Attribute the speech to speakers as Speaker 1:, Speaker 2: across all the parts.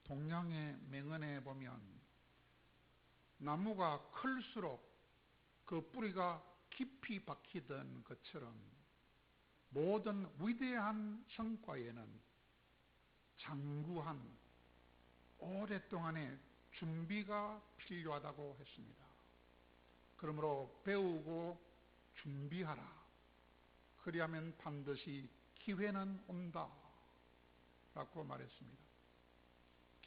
Speaker 1: 동양의 명언에 보면 나무가 클수록 그 뿌리가 깊이 박히던 것처럼 모든 위대한 성과에는 장구한 오랫동안의 준비가 필요하다고 했습니다. 그러므로 배우고 준비하라. 그리하면 반드시 기회는 온다. 라고 말했습니다.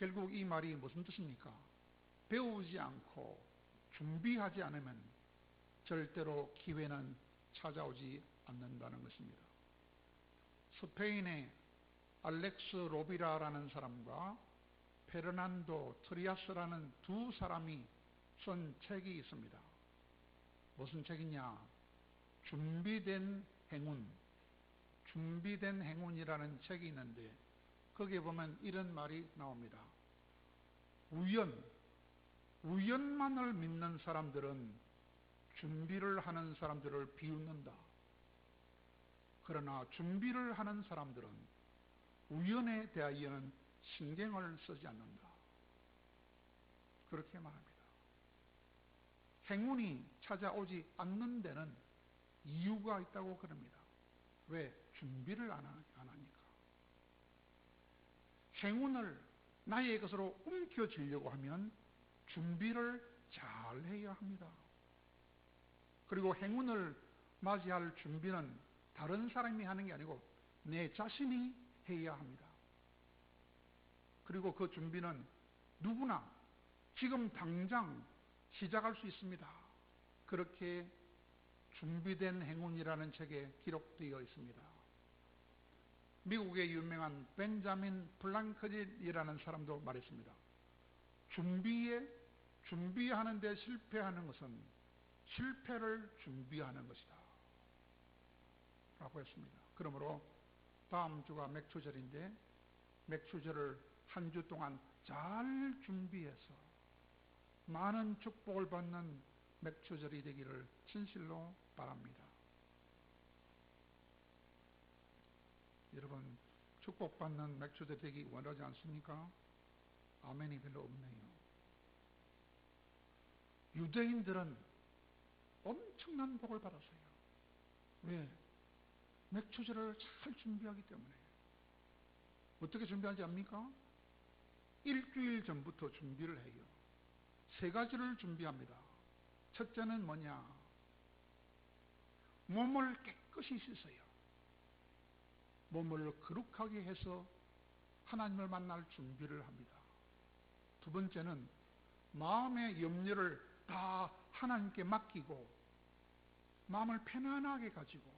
Speaker 1: 결국 이 말이 무슨 뜻입니까? 배우지 않고 준비하지 않으면 절대로 기회는 찾아오지 않는다는 것입니다. 스페인의 알렉스 로비라라는 사람과 페르난도 트리아스라는 두 사람이 쓴 책이 있습니다. 무슨 책이냐? 준비된 행운, 준비된 행운이라는 책이 있는데 거기에 보면 이런 말이 나옵니다. 우연만을 믿는 사람들은 준비를 하는 사람들을 비웃는다. 그러나 준비를 하는 사람들은 우연에 대하여는 신경을 쓰지 않는다. 그렇게 말합니다. 행운이 찾아오지 않는 데는 이유가 있다고 그럽니다. 왜? 준비를 안 하니까. 행운을 나의 것으로 움켜쥐려고 하면 준비를 잘 해야 합니다. 그리고 행운을 맞이할 준비는 다른 사람이 하는 게 아니고 내 자신이 해야 합니다. 그리고 그 준비는 누구나 지금 당장 시작할 수 있습니다. 그렇게 준비된 행운이라는 책에 기록되어 있습니다. 미국의 유명한 벤자민 플랑클린이라는 사람도 말했습니다. 준비하는 데 실패하는 것은 실패를 준비하는 것이다. 라고 했습니다. 그러므로 다음 주가 맥추절인데 맥추절을 한 주 동안 잘 준비해서 많은 축복을 받는 맥추절이 되기를 진실로 바랍니다. 여러분, 축복받는 맥추절이 되기 원하지 않습니까? 아멘이 별로 없네요. 유대인들은 엄청난 복을 받았어요. 왜? 맥추절을 잘 준비하기 때문에. 어떻게 준비하지 압니까? 일주일 전부터 준비를 해요. 세 가지를 준비합니다. 첫째는 뭐냐? 몸을 깨끗이 씻어요. 몸을 거룩하게 해서 하나님을 만날 준비를 합니다. 두 번째는 마음의 염려를 다 하나님께 맡기고 마음을 편안하게 가지고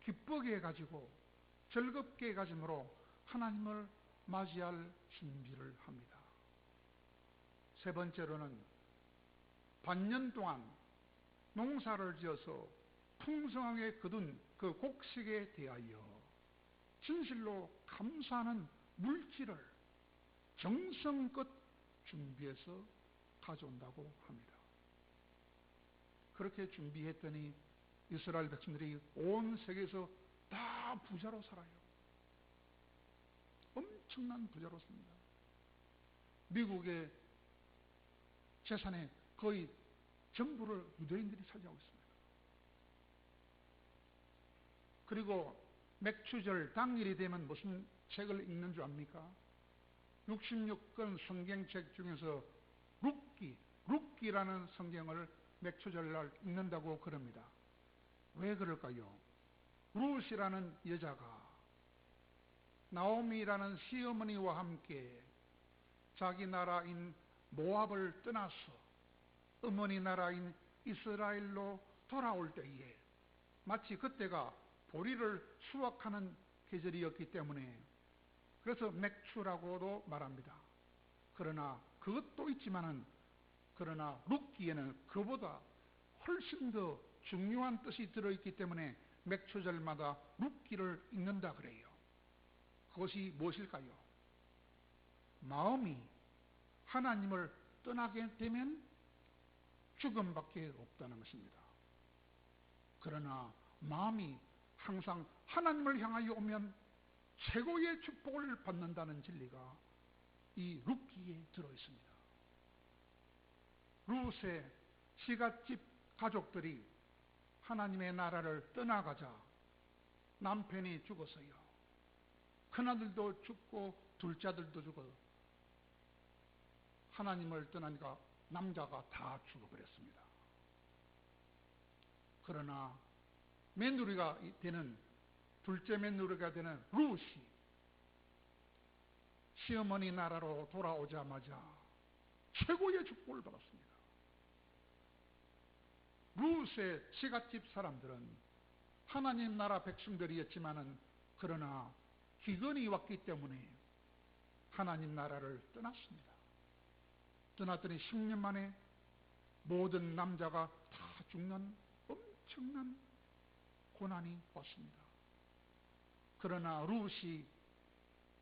Speaker 1: 기쁘게 가지고 즐겁게 가짐으로 하나님을 맞이할 준비를 합니다. 세 번째로는 반년 동안 농사를 지어서 풍성하게 거둔 그 곡식에 대하여 진실로 감사하는 물질을 정성껏 준비해서 가져온다고 합니다. 그렇게 준비했더니 이스라엘 백성들이 온 세계에서 다 부자로 살아요. 엄청난 부자로 삽니다. 미국의 재산의 거의 전부를 유대인들이 차지하고 있습니다. 그리고 맥추절 당일이 되면 무슨 책을 읽는 줄 압니까? 66권 성경책 중에서 룻기라는 성경을 맥추절날 읽는다고 그럽니다. 왜 그럴까요? 룻이라는 여자가 나오미라는 시어머니와 함께 자기 나라인 모압을 떠나서 어머니 나라인 이스라엘로 돌아올 때에 마치 그때가 보리를 수확하는 계절이었기 때문에 그래서 맥추라고도 말합니다. 그러나 그것도 있지만은 그러나 룻기에는 그보다 훨씬 더 중요한 뜻이 들어있기 때문에 맥추절마다 룻기를 읽는다 그래요. 그것이 무엇일까요? 마음이 하나님을 떠나게 되면 죽음밖에 없다는 것입니다. 그러나 마음이 항상 하나님을 향하여 오면 최고의 축복을 받는다는 진리가 이 룻기에 들어 있습니다. 룻의 시갓집 가족들이 하나님의 나라를 떠나가자 남편이 죽었어요. 큰아들도 죽고 둘째 아들도 죽어 하나님을 떠나니까 남자가 다 죽어버렸습니다. 그러나 며느리가 되는 둘째 며느리가 되는 룻이 시어머니 나라로 돌아오자마자 최고의 축복을 받았습니다. 룻의 시갓집 사람들은 하나님 나라 백성들이었지만은 그러나 기근이 왔기 때문에 하나님 나라를 떠났습니다. 떠났더니 10년 만에 모든 남자가 다 죽는 엄청난 고난이 왔습니다. 그러나 룻이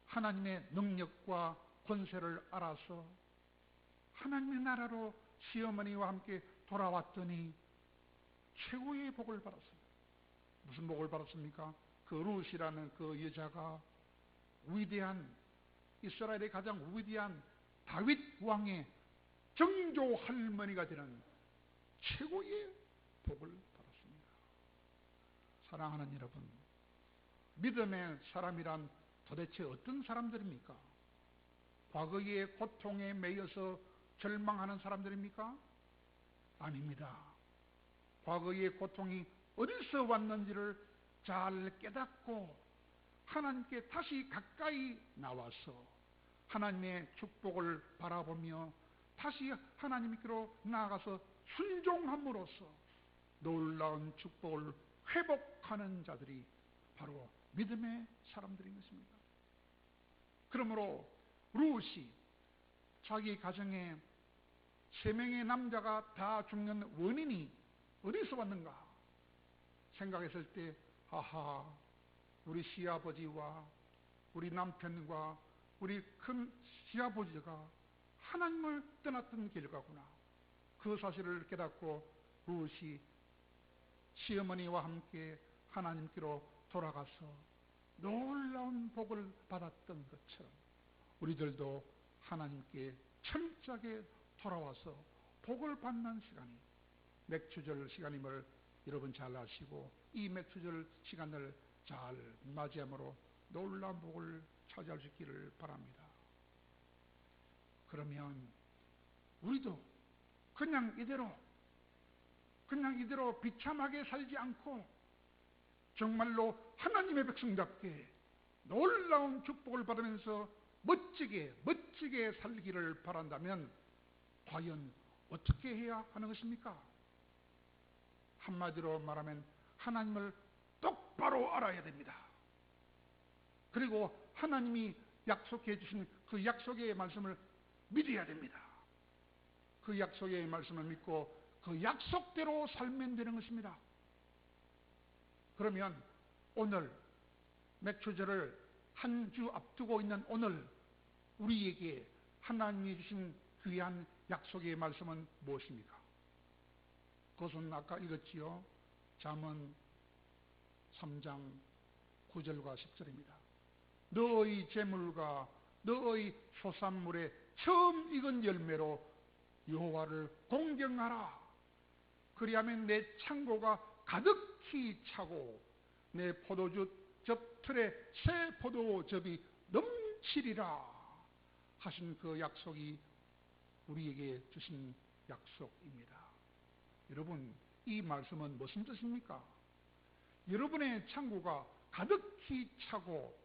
Speaker 1: 하나님의 능력과 권세를 알아서 하나님의 나라로 시어머니와 함께 돌아왔더니 최고의 복을 받았습니다. 무슨 복을 받았습니까? 그 룻이라는 그 여자가 위대한 이스라엘의 가장 위대한 다윗 왕의 정조 할머니가 되는 최고의 복을 받았습니다. 사랑하는 여러분, 믿음의 사람이란 도대체 어떤 사람들입니까? 과거의 고통에 매여서 절망하는 사람들입니까? 아닙니다. 과거의 고통이 어디서 왔는지를 잘 깨닫고 하나님께 다시 가까이 나와서 하나님의 축복을 바라보며 다시 하나님께로 나아가서 순종함으로써 놀라운 축복을 회복하는 자들이 바로 믿음의 사람들인 것입니다. 그러므로 룻이 자기 가정에 3명의 남자가 다 죽는 원인이 어디서 왔는가 생각했을 때 아하, 우리 시아버지와 우리 남편과 우리 큰 시아버지가 하나님을 떠났던 결과구나. 그 사실을 깨닫고 룻이 시어머니와 함께 하나님께로 돌아가서 놀라운 복을 받았던 것처럼 우리들도 하나님께 철저하게 돌아와서 복을 받는 시간이 맥추절 시간임을 여러분 잘 아시고 이 맥추절 시간을 잘 맞이함으로 놀라운 복을 차지할 수 있기를 바랍니다. 그러면 우리도 그냥 이대로 비참하게 살지 않고 정말로 하나님의 백성답게 놀라운 축복을 받으면서 멋지게 살기를 바란다면 과연 어떻게 해야 하는 것입니까? 한마디로 말하면 하나님을 똑바로 알아야 됩니다. 그리고 하나님이 약속해 주신 그 약속의 말씀을 믿어야 됩니다. 그 약속의 말씀을 믿고 그 약속대로 살면 되는 것입니다. 그러면 오늘 맥추절을 한 주 앞두고 있는 오늘 우리에게 하나님이 주신 귀한 약속의 말씀은 무엇입니까? 그것은 아까 읽었지요. 잠언 3장 9절과 10절입니다. 너의 재물과 너의 소산물에 처음 익은 열매로 여호와를 공경하라. 그리하면 내 창고가 가득히 차고 내 포도주 접틀에 새 포도즙이 넘치리라 하신 그 약속이 우리에게 주신 약속입니다. 여러분, 이 말씀은 무슨 뜻입니까? 여러분의 창고가 가득히 차고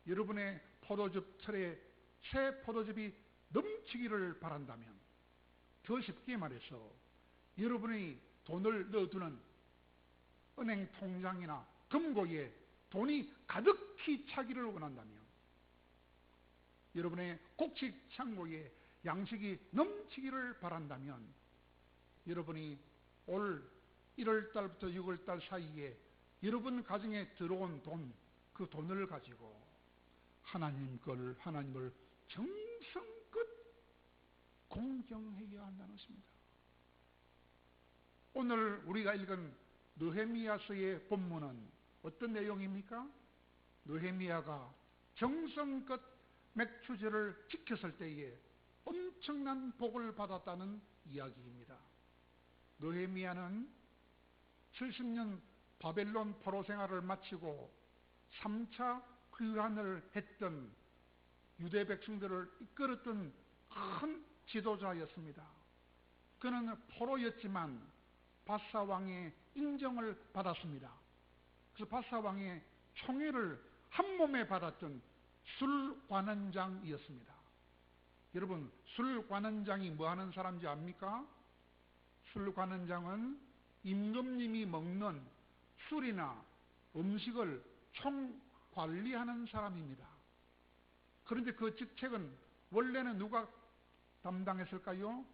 Speaker 1: 여러분의 포도즙 틀에 새 포도즙이 넘치기를 바란다면, 더 쉽게 말해서 여러분이 돈을 넣어두는 은행 통장이나 금고에 돈이 가득히 차기를 원한다면, 여러분의 곡식 창고에 양식이 넘치기를 바란다면, 여러분이 올 1월달부터 6월달 사이에 여러분 가정에 들어온 돈, 그 돈을 가지고 하나님을 정성껏 공경해야 한다는 것입니다. 오늘 우리가 읽은 느헤미야서의 본문은 어떤 내용입니까? 느헤미야가 정성껏 맥추제를 지켰을 때에 엄청난 복을 받았다는 이야기입니다. 느헤미야는 70년 바벨론 포로 생활을 마치고 3차 귀환을 했던 유대 백성들을 이끌었던 큰 지도자였습니다. 그는 포로였지만 바사 왕의 인정을 받았습니다. 그래서 바사 왕의 총애를 한몸에 받았던 술관원장이었습니다. 여러분, 술관원장이 뭐 하는 사람인지 압니까? 술관원장은 임금님이 먹는 술이나 음식을 총관리하는 사람입니다. 그런데 그 직책은 원래는 누가 담당했을까요?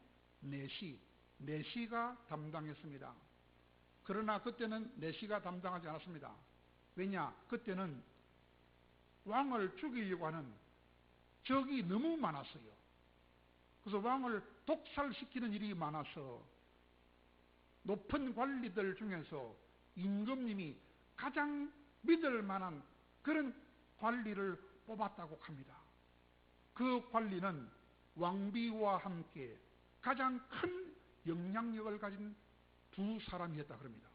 Speaker 1: 내시가 담당했습니다. 그러나 그때는 내시가 담당하지 않았습니다. 왜냐? 그때는 왕을 죽이려고 하는 적이 너무 많았어요. 그래서 왕을 독살시키는 일이 많아서 높은 관리들 중에서 임금님이 가장 믿을 만한 그런 관리를 뽑았다고 합니다. 그 관리는 왕비와 함께 가장 큰 영향력을 가진 두 사람이었다 그럽니다.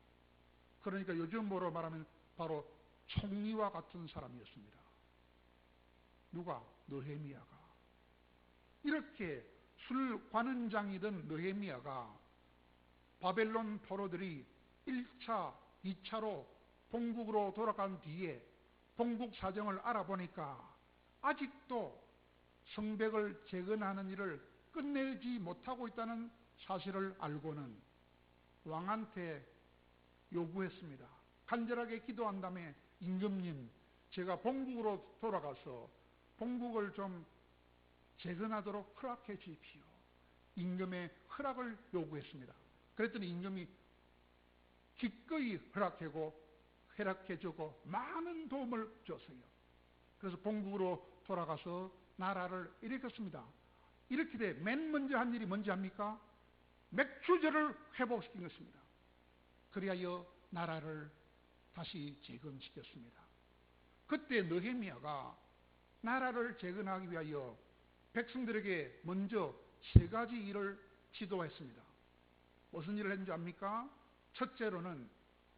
Speaker 1: 그러니까 요즘으로 말하면 바로 총리와 같은 사람이었습니다. 누가? 느헤미야가. 이렇게 술관원장이던 느헤미야가 바벨론 포로들이 1차, 2차로 본국으로 돌아간 뒤에 본국 사정을 알아보니까 아직도 성벽을 재건하는 일을 끝내지 못하고 있다는 사실을 알고는 왕한테 요구했습니다. 간절하게 기도한 다음에 임금님, 제가 본국으로 돌아가서 본국을 좀 재건하도록 허락해 주십시오. 임금의 허락을 요구했습니다. 그랬더니 임금이 기꺼이 허락해주고 많은 도움을 줬어요. 그래서 본국으로 돌아가서 나라를 일으켰습니다. 이렇게 돼 맨 먼저 한 일이 뭔지 압니까? 맥추제를 회복시킨 것입니다. 그리하여 나라를 다시 재건시켰습니다. 그때 느헤미야가 나라를 재건하기 위하여 백성들에게 먼저 세 가지 일을 지도했습니다. 무슨 일을 했는지 압니까? 첫째로는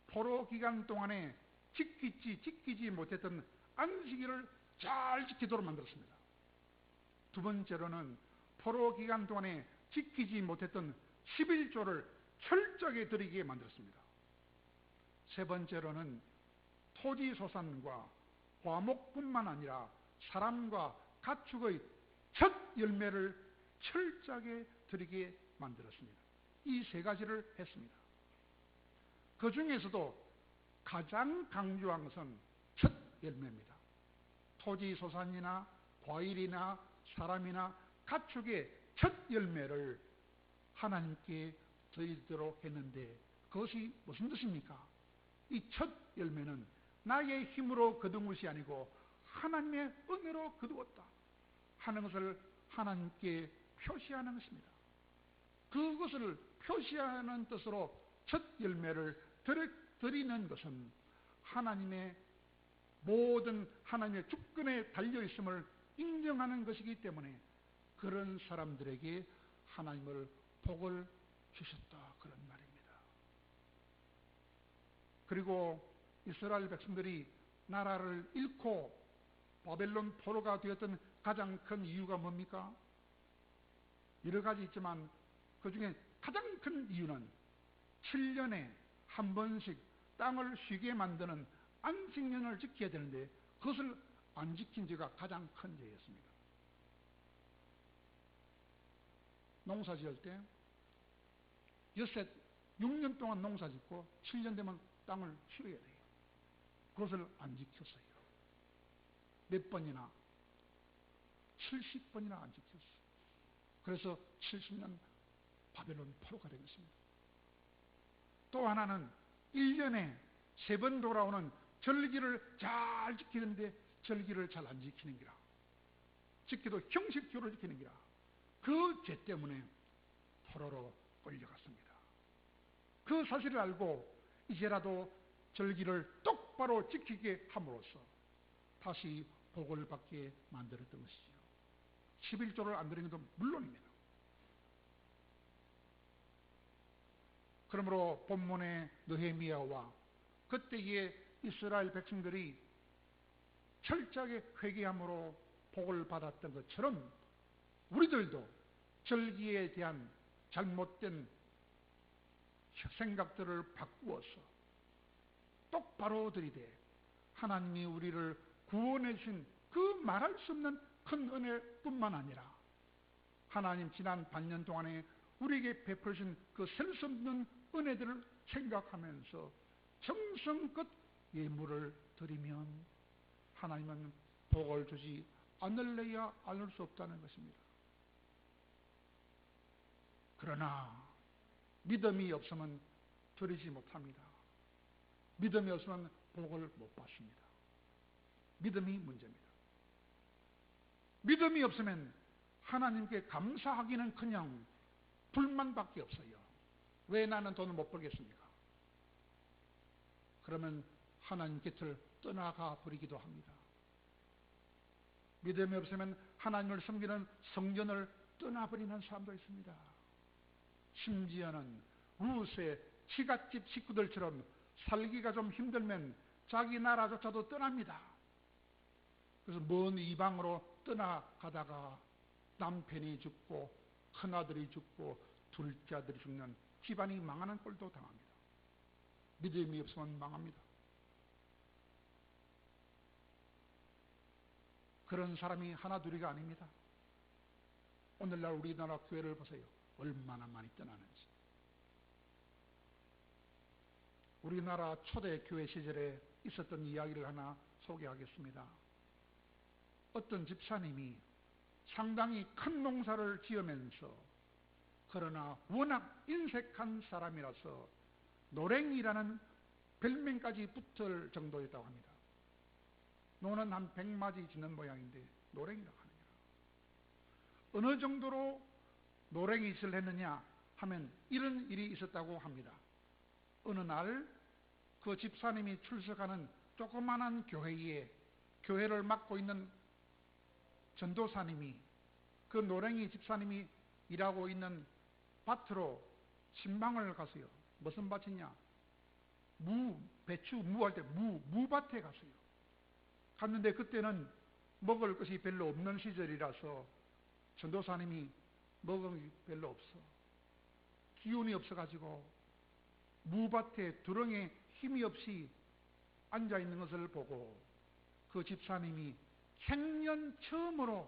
Speaker 1: 포로 기간 동안에 지키지 못했던 안식일을 잘 지키도록 만들었습니다. 두 번째로는 포로 기간 동안에 지키지 못했던 11조를 철저하게 드리게 만들었습니다. 세 번째로는 토지소산과 과목뿐만 아니라 사람과 가축의 첫 열매를 철저하게 드리게 만들었습니다. 이 세 가지를 했습니다. 그 중에서도 가장 강조한 것은 첫 열매입니다. 토지소산이나 과일이나 사람이나 가축의 첫 열매를 하나님께 드리도록 했는데 그것이 무슨 뜻입니까? 이 첫 열매는 나의 힘으로 거둔 것이 아니고 하나님의 은혜로 거두었다 하는 것을 하나님께 표시하는 것입니다. 그것을 표시하는 뜻으로 첫 열매를 드리는 것은 하나님의 모든 하나님의 주권에 달려있음을 인정하는 것이기 때문에 그런 사람들에게 하나님을 복을 주셨다 그런 말입니다. 그리고 이스라엘 백성들이 나라를 잃고 바벨론 포로가 되었던 가장 큰 이유가 뭡니까? 여러 가지 있지만 그 중에 가장 큰 이유는 7년에 한 번씩 땅을 쉬게 만드는 안식년을 지켜야 되는데 그것을 안 지킨 죄가 가장 큰 죄였습니다. 농사 지을 때 엿새 6년 동안 농사 짓고 7년 되면 땅을 쉬어야 돼요. 그것을 안 지켰어요. 몇 번이나? 70번이나 안 지켰어요. 그래서 70년 바벨론 포로가 된 것입니다. 또 하나는 1년에 3번 돌아오는 절기를 잘 지키는데 절기를 잘 안 지키는 기라. 지켜도 형식적으로 지키는 기라. 그 죄 때문에 포로로 끌려갔습니다. 그 사실을 알고 이제라도 절기를 똑바로 지키게 함으로써 다시 복을 받게 만들었던 것이죠. 11조를 안 드리는 것도 물론입니다. 그러므로 본문의 느헤미야와 그때의 이스라엘 백성들이 철저하게 회개함으로 복을 받았던 것처럼 우리들도 절기에 대한 잘못된 생각들을 바꾸어서 똑바로 들이대 하나님이 우리를 구원해 주신 그 말할 수 없는 큰 은혜뿐만 아니라 하나님 지난 반년 동안에 우리에게 베풀으신 그 셀 수 없는 은혜들을 생각하면서 정성껏 예물을 드리면 하나님은 복을 주지 않을래야 않을 수 없다는 것입니다. 그러나 믿음이 없으면 드리지 못합니다. 믿음이 없으면 복을 못 받습니다. 믿음이 문제입니다. 믿음이 없으면 하나님께 감사하기는커녕 불만밖에 없어요. 왜 나는 돈을 못 벌겠습니까? 그러면 하나님 곁을 떠나가 버리기도 합니다. 믿음이 없으면 하나님을 섬기는 성전을 떠나버리는 사람도 있습니다. 심지어는 루스의 치갓집 식구들처럼 살기가 좀 힘들면 자기 나라조차도 떠납니다. 그래서 먼 이방으로 떠나가다가 남편이 죽고 큰아들이 죽고 둘째 아들이 죽는 집안이 망하는 꼴도 당합니다. 믿음이 없으면 망합니다. 그런 사람이 하나 둘이가 아닙니다. 오늘날 우리나라 교회를 보세요. 얼마나 많이 떠나는지. 우리나라 초대 교회 시절에 있었던 이야기를 하나 소개하겠습니다. 어떤 집사님이 상당히 큰 농사를 지으면서 그러나 워낙 인색한 사람이라서 노랭이라는 별명까지 붙을 정도였다고 합니다. 노는 한 100마디 짓는 모양인데 노랭이라고 하느냐. 어느 정도로 노랭이 짓을 했느냐 하면 이런 일이 있었다고 합니다. 어느 날 그 집사님이 출석하는 조그마한 교회에 교회를 맡고 있는 전도사님이 그 노랭이 집사님이 일하고 있는 밭으로 신방을 가서요. 무슨 밭이냐? 배추, 무할 때 무밭에 가서요. 갔는데 그때는 먹을 것이 별로 없는 시절이라서 전도사님이 먹을 게 별로 없어. 기운이 없어가지고 무밭에 두렁에 힘이 없이 앉아있는 것을 보고 그 집사님이 생년 처음으로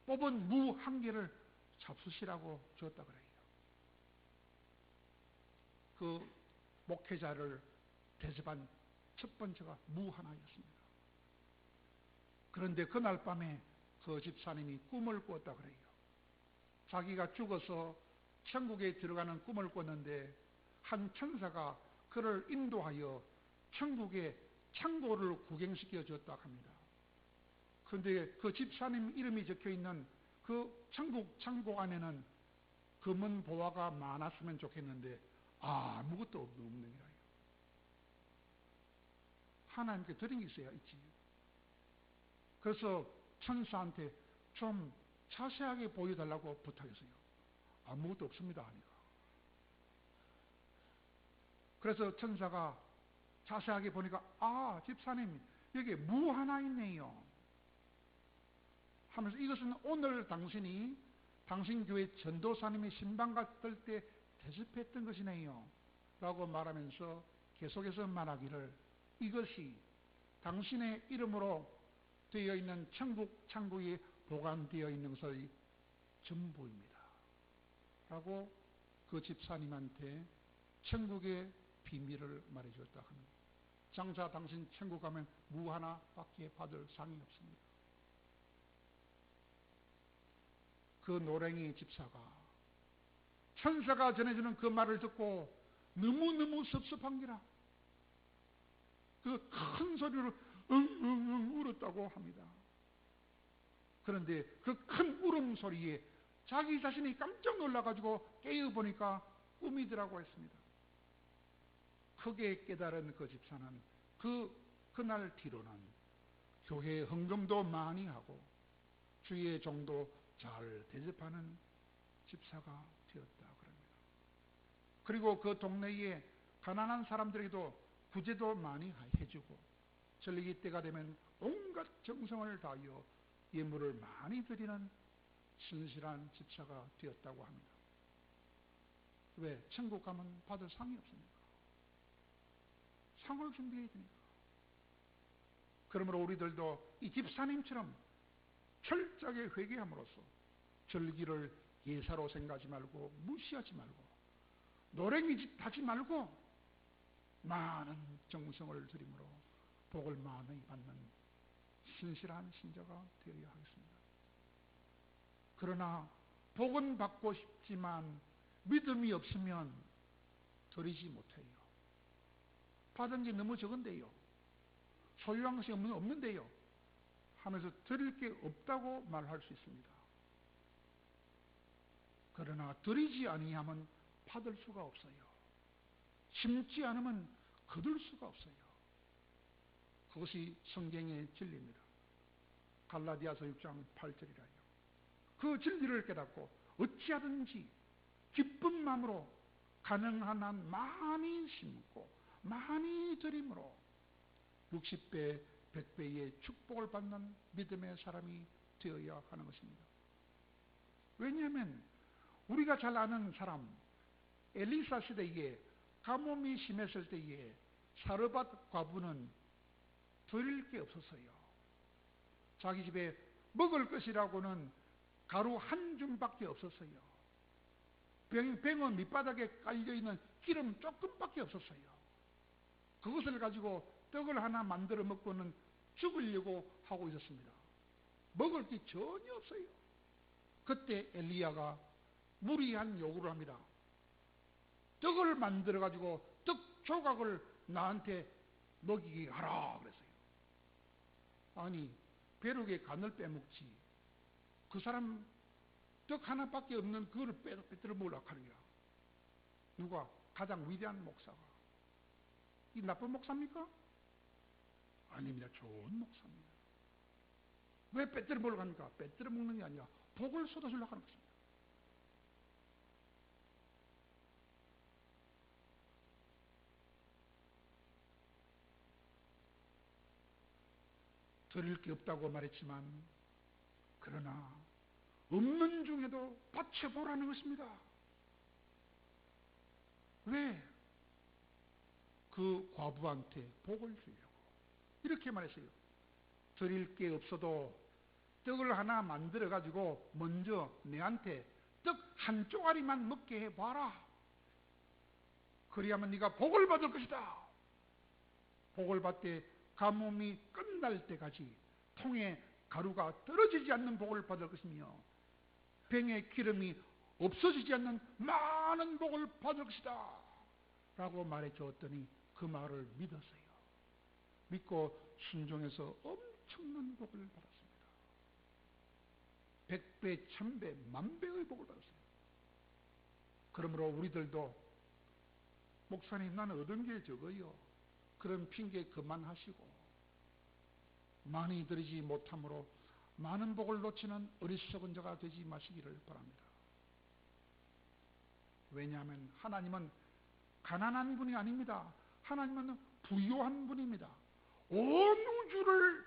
Speaker 1: 뽑은 무 한 개를 잡수시라고 줬다 그래요. 그 목회자를 대접한 첫 번째가 무 하나였습니다. 그런데 그날 밤에 그 집사님이 꿈을 꾸었다 그래요. 자기가 죽어서 천국에 들어가는 꿈을 꿨는데 한 천사가 그를 인도하여 천국의 창고를 구경시켜 줬다고 합니다. 그런데 그 집사님 이름이 적혀 있는 그 천국 창고 안에는 금은 보화가 많았으면 좋겠는데 아무것도 없는 거예요. 하나님께 드린 게 있어야 있지. 그래서 천사한테 좀 자세하게 보여달라고 부탁했어요. 아무것도 없습니다 하니까. 그래서 천사가 자세하게 보니까 집사님 여기 무 하나 있네요 하면서 이것은 오늘 당신이 당신 교회 전도사님이 신방 갔을 때 대접했던 것이네요 라고 말하면서 계속해서 말하기를 이것이 당신의 이름으로 되어 있는 천국 창고에 보관되어 있는 것의 전부입니다 라고 그 집사님한테 천국의 비밀을 말해줬다 합니다. 장차 당신 천국 가면 무 하나밖에 받을 상이 없습니다. 그 노랭이 집사가 천사가 전해주는 그 말을 듣고 너무너무 섭섭한 기라 그 큰 소리로 응응응 울었다고 합니다. 그런데 그 큰 울음소리에 자기 자신이 깜짝 놀라가지고 깨어보니까 꿈이더라고 했습니다. 크게 깨달은 그 집사는 그날 뒤로는 교회에 헌금도 많이 하고 주의 종도 잘 대접하는 집사가 되었다 그럽니다. 그리고 그 동네에 가난한 사람들에게도 구제도 많이 해주고 절기 때가 되면 온갖 정성을 다하여 예물을 많이 드리는 신실한 집사가 되었다고 합니다. 왜? 천국 가면 받을 상이 없습니까? 상을 준비해야 되니까. 그러므로 우리들도 이 집사님처럼 철저하게 회개함으로써 절기를 예사로 생각하지 말고 무시하지 말고 노랭이짓 하지 말고 많은 정성을 들임으로 복을 많이 받는 신실한 신자가 되어야 하겠습니다. 그러나 복은 받고 싶지만 믿음이 없으면 드리지 못해요. 받은 게 너무 적은데요, 소유한 것이 없는데요 하면서 드릴 게 없다고 말할 수 있습니다. 그러나 드리지 아니하면 받을 수가 없어요. 심지 않으면 거둘 수가 없어요. 그것이 성경의 진리입니다. 갈라디아서 6장 8절이라요. 그 진리를 깨닫고 어찌하든지 기쁜 마음으로 가능한 한 많이 심고 많이 드림으로 60배, 100배의 축복을 받는 믿음의 사람이 되어야 하는 것입니다. 왜냐하면 우리가 잘 아는 사람, 엘리사 시대에 가뭄이 심했을 때에 사르밧 과부는 드릴 게 없었어요. 자기 집에 먹을 것이라고는 가루 한 줌밖에 없었어요. 병어 밑바닥에 깔려있는 기름 조금밖에 없었어요. 그것을 가지고 떡을 하나 만들어 먹고는 죽으려고 하고 있었습니다. 먹을 게 전혀 없어요. 그때 엘리야가 무리한 요구를 합니다. 떡을 만들어 가지고 떡 조각을 나한테 먹이게 하라 그랬어요. 아니, 벼룩에 간을 빼먹지 그 사람 떡 하나밖에 없는 그걸 빼들어 먹으려고 하느냐. 누가? 가장 위대한 목사가. 이 나쁜 목사입니까? 아닙니다. 좋은 목사입니다. 왜 빼들어 먹으려고 합니까? 빼들어 먹는 게 아니라 복을 쏟아주려고 하는 것입니다. 드릴 게 없다고 말했지만 그러나 없는 중에도 바쳐보라는 것입니다. 왜? 그 과부한테 복을 주려고. 이렇게 말했어요. 드릴 게 없어도 떡을 하나 만들어 가지고 먼저 내한테 떡 한 쪼가리만 먹게 해봐라. 그리하면 네가 복을 받을 것이다. 복을 받되 가뭄이 끝날 때까지 통에 가루가 떨어지지 않는 복을 받을 것이며 병에 기름이 없어지지 않는 많은 복을 받을 것이다 라고 말해 주었더니 그 말을 믿었어요. 믿고 순종해서 엄청난 복을 받았습니다. 100배, 1000배, 만배의 복을 받았어요. 그러므로 우리들도 목사님 나는 얻은 게 적어요. 그런 핑계 그만하시고 많이 드리지 못함으로 많은 복을 놓치는 어리석은 자가 되지 마시기를 바랍니다. 왜냐하면 하나님은 가난한 분이 아닙니다. 하나님은 부유한 분입니다. 온 우주를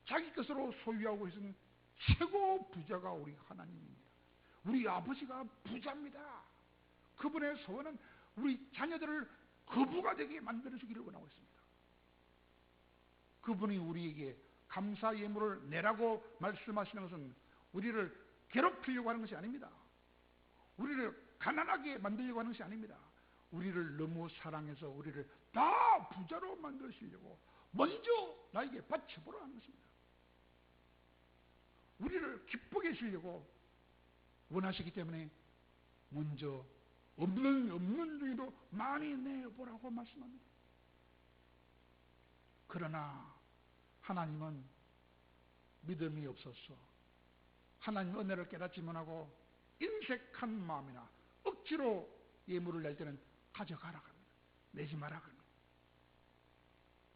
Speaker 1: 자기 것으로 소유하고 계신 최고 부자가 우리 하나님입니다. 우리 아버지가 부자입니다. 그분의 소원은 우리 자녀들을 거부가 되게 만들어주기를 원하고 있습니다. 그분이 우리에게 감사 예물을 내라고 말씀하시는 것은 우리를 괴롭히려고 하는 것이 아닙니다. 우리를 가난하게 만들려고 하는 것이 아닙니다. 우리를 너무 사랑해서 우리를 다 부자로 만드시려고 먼저 나에게 바쳐보라 하는 것입니다. 우리를 기쁘게 하시려고 원하시기 때문에 먼저 없는 중에도 많이 내보라고 말씀합니다. 그러나 하나님은 믿음이 없어서 하나님 은혜를 깨닫지 못하고 인색한 마음이나 억지로 예물을 낼 때는 가져가라 합니다. 내지 마라 합니다.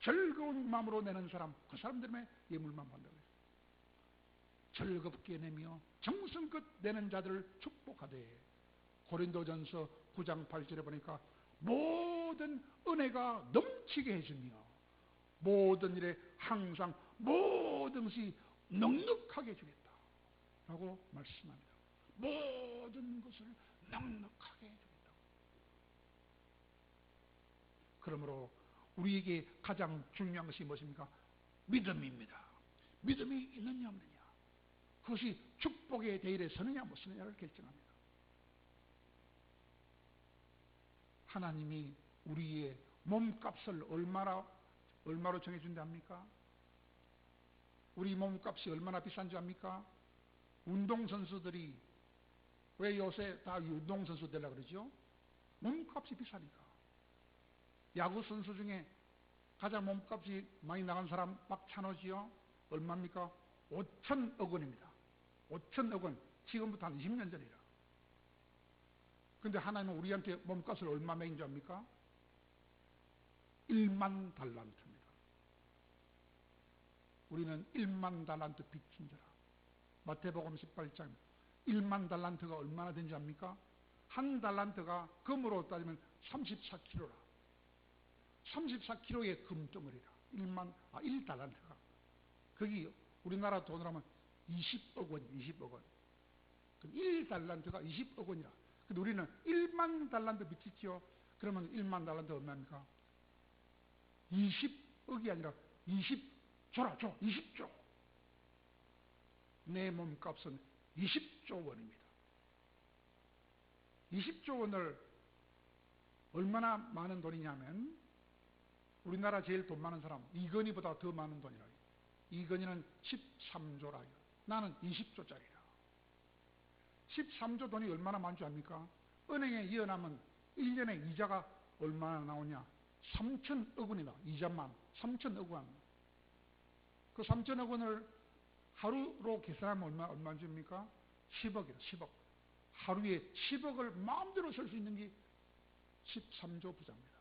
Speaker 1: 즐거운 마음으로 내는 사람, 그 사람 때문에 예물만 받는다고 했어요. 즐겁게 내며 정성껏 내는 자들을 축복하되, 고린도전서 9장 8절에 보니까 모든 은혜가 넘치게 해주며 모든 일에 항상 모든 것이 넉넉하게 해주겠다 라고 말씀합니다. 모든 것을 넉넉하게 해주겠다. 그러므로 우리에게 가장 중요한 것이 무엇입니까? 믿음입니다. 믿음이 있느냐 없느냐, 그것이 축복의 대일에 서느냐 못 서느냐를 결정합니다. 하나님이 우리의 몸값을 얼마로 정해준다 합니까? 우리 몸값이 얼마나 비싼지 압니까? 운동선수들이 왜 요새 다 운동선수 되려고 그러죠? 몸값이 비싸니까. 야구선수 중에 가장 몸값이 많이 나간 사람 박찬호지요? 얼마입니까? 5천억 원입니다. 5천억 원. 지금부터 한 20년 전이라. 근데 하나님은 우리한테 몸값을 얼마 매긴 줄 압니까? 1만 달란트입니다. 우리는 1만 달란트 빚진 자라. 마태복음 18장 1만 달란트가 얼마나 된지 압니까? 한 달란트가 금으로 따지면 34kg라. 34kg의 금덩어리라. 1달란트가. 거기 우리나라 돈으로 하면 20억 원, 20억 원. 1달란트가 20억 원이라. 근데 우리는 1만 달란트 빚지죠. 그러면 1만 달란트 얼마입니까? 20억이 아니라 20조라, 20조. 내 몸값은 20조 원입니다. 20조 원을 얼마나 많은 돈이냐면, 우리나라 제일 돈 많은 사람 이건희보다 더 많은 돈이라요. 이건희는 13조라요. 나는 20조짜리라. 13조 돈이 얼마나 많은 줄 압니까? 은행에 이어나면 1년에 이자가 얼마나 나오냐? 3천억 원이다. 이자만 3천억 원. 그 3천억 원을 하루로 계산하면 얼마 줍니까? 10억이다. 10억. 하루에 10억을 마음대로 쓸 수 있는 게 13조 부자입니다.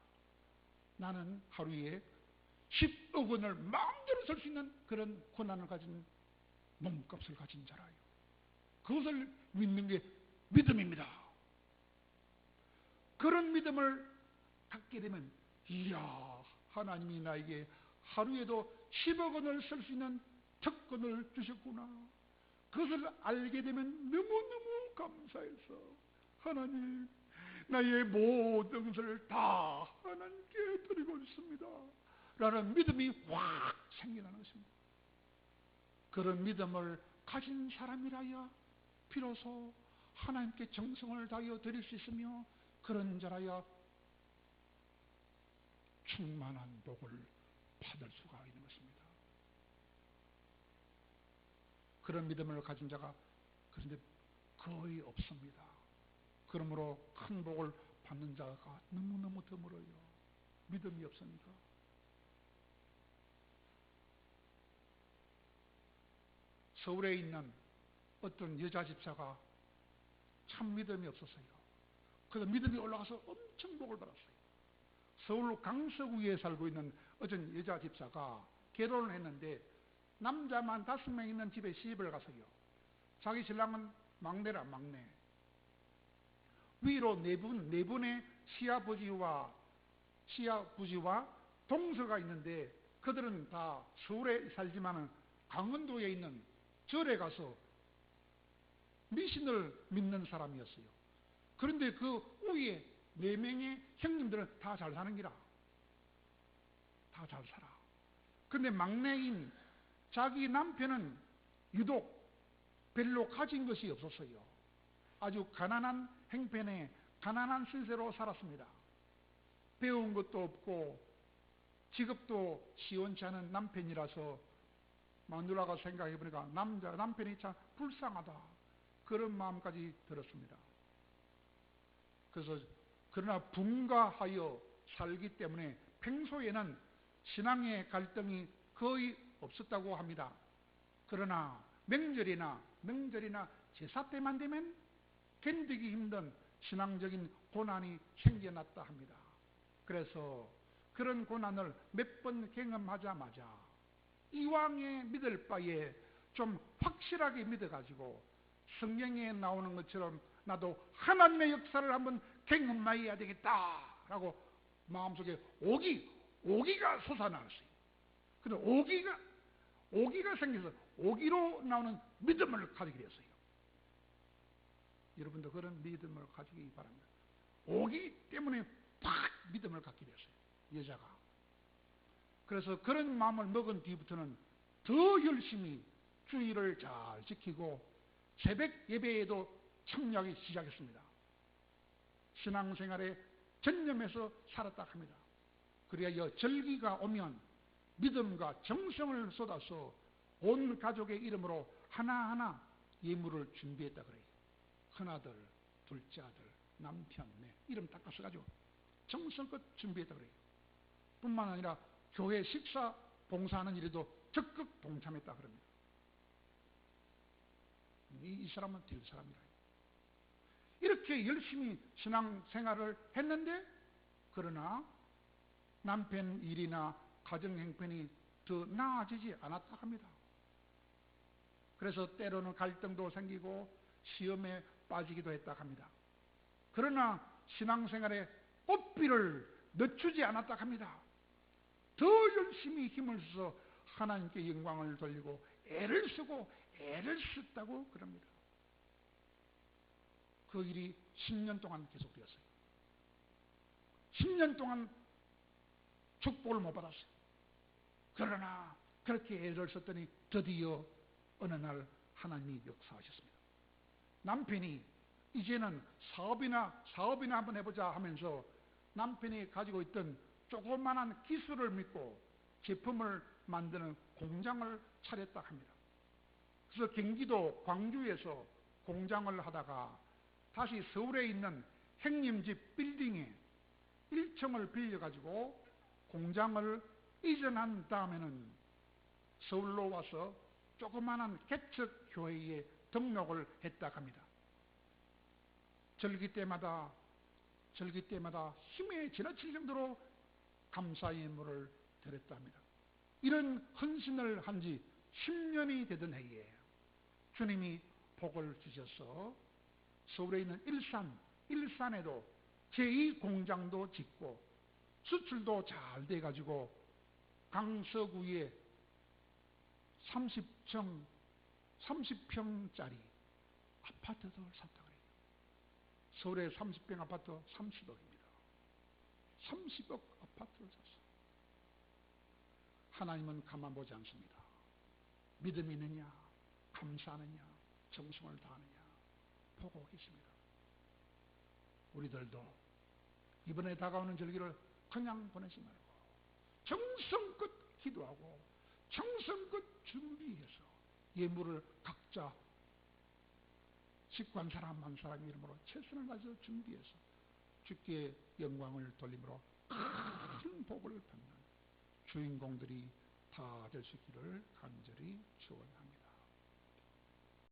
Speaker 1: 나는 하루에 10억 원을 마음대로 쓸 수 있는 그런 권한을 가진 몸값을 가진 자라요. 그것을 믿는 게 믿음입니다. 그런 믿음을 갖게 되면, 이야, 하나님이 나에게 하루에도 10억 원을 쓸 수 있는 특권을 주셨구나. 그것을 알게 되면 너무너무 감사해서, 하나님, 나의 모든 것을 다 하나님께 드리고 있습니다 라는 믿음이 확 생겨나는 것입니다. 그런 믿음을 가진 사람이라야 비로소 하나님께 정성을 다하여 드릴 수 있으며, 그런 자라야 충만한 복을 받을 수가 있는 것입니다. 그런 믿음을 가진 자가 그런데 거의 없습니다. 그러므로 큰 복을 받는 자가 너무너무 드물어요. 믿음이 없으니까. 서울에 있는 어떤 여자 집사가 참 믿음이 없었어요. 그래서 믿음이 올라가서 엄청 복을 받았어요. 서울 강서구에 살고 있는 어떤 여자 집사가 결혼을 했는데, 남자만 5명 있는 집에 시집을 가서요. 자기 신랑은 막내라, 막내. 위로 네 분의 시아버지와 동서가 있는데, 그들은 다 서울에 살지만 강원도에 있는 절에 가서 미신을 믿는 사람이었어요. 그런데 그 위에 4명의 형님들은 다 잘 사는 기라. 다 잘 살아. 그런데 막내인 자기 남편은 유독 별로 가진 것이 없었어요. 아주 가난한 형편에 가난한 신세로 살았습니다. 배운 것도 없고 직업도 시원치 않은 남편이라서 마누라가 생각해보니까 남편이 참 불쌍하다, 그런 마음까지 들었습니다. 그래서 그러나 분가하여 살기 때문에 평소에는 신앙의 갈등이 거의 없었다고 합니다. 그러나 명절이나 제사 때만 되면 견디기 힘든 신앙적인 고난이 생겨났다 합니다. 그래서 그런 고난을 몇 번 경험하자마자 이왕에 믿을 바에 좀 확실하게 믿어가지고 성경에 나오는 것처럼 나도 하나님의 역사를 한번 경험해야 되겠다라고 마음속에 오기가 솟아나왔어요. 근데 오기가 생겨서 오기로 나오는 믿음을 가지게 됐어요. 여러분도 그런 믿음을 가지기 바랍니다. 오기 때문에 팍 믿음을 갖게 됐어요. 여자가. 그래서 그런 마음을 먹은 뒤부터는 더 열심히 주의를 잘 지키고 새벽 예배에도 참여하기 시작했습니다. 신앙생활에 전념해서 살았다 합니다. 그래야 절기가 오면 믿음과 정성을 쏟아서 온 가족의 이름으로 하나하나 예물을 준비했다 그래요. 큰아들, 둘째 아들, 남편, 이름 딱 써가지고 정성껏 준비했다 그래요. 뿐만 아니라 교회 식사 봉사하는 일에도 적극 동참했다 그럽니다. 이 사람은 될 사람이라. 이렇게 열심히 신앙생활을 했는데 그러나 남편 일이나 가정 형편이 더 나아지지 않았다 합니다. 그래서 때로는 갈등도 생기고 시험에 빠지기도 했다 합니다. 그러나 신앙생활에 꽃비를 늦추지 않았다 합니다. 더 열심히 힘을 써서 하나님께 영광을 돌리고 애를 썼다고 그럽니다. 그 일이 10년 동안 계속되었어요. 10년 동안 축복을 못 받았어요. 그러나 그렇게 애를 썼더니 드디어 어느 날 하나님이 역사하셨습니다. 남편이 이제는 사업이나 한번 해보자 하면서 남편이 가지고 있던 조그만한 기술을 믿고 제품을 만드는 공장을 차렸다 합니다. 그래서 경기도 광주에서 공장을 하다가 다시 서울에 있는 형님집 빌딩에 1층을 빌려가지고 공장을 이전한 다음에는 서울로 와서 조그마한 개척교회에 등록을 했다 합니다. 절기 때마다 힘에 지나칠 정도로 감사 예물을 드렸다 합니다. 이런 헌신을 한 지 10년이 되던 해에 주님이 복을 주셔서 서울에 있는 일산에도 제2공장도 짓고 수출도 잘 돼가지고 강서구에 30평짜리 아파트를 샀다 그래요. 서울에 30평 아파트 30억입니다. 30억 아파트를 샀어요. 하나님은 가만 보지 않습니다. 믿음이 있느냐, 감사하느냐, 정성을 다하느냐 보고 계십니다. 우리들도 이번에 다가오는 절기를 그냥 보내지 말고 정성껏 기도하고 정성껏 준비해서 예물을 각자 직관 사람 한 사람 이름으로 최선을 다해서 준비해서 주께 영광을 돌림으로 큰 복을 받는 주인공들이 다 될 수 있기를 간절히 축원합니다.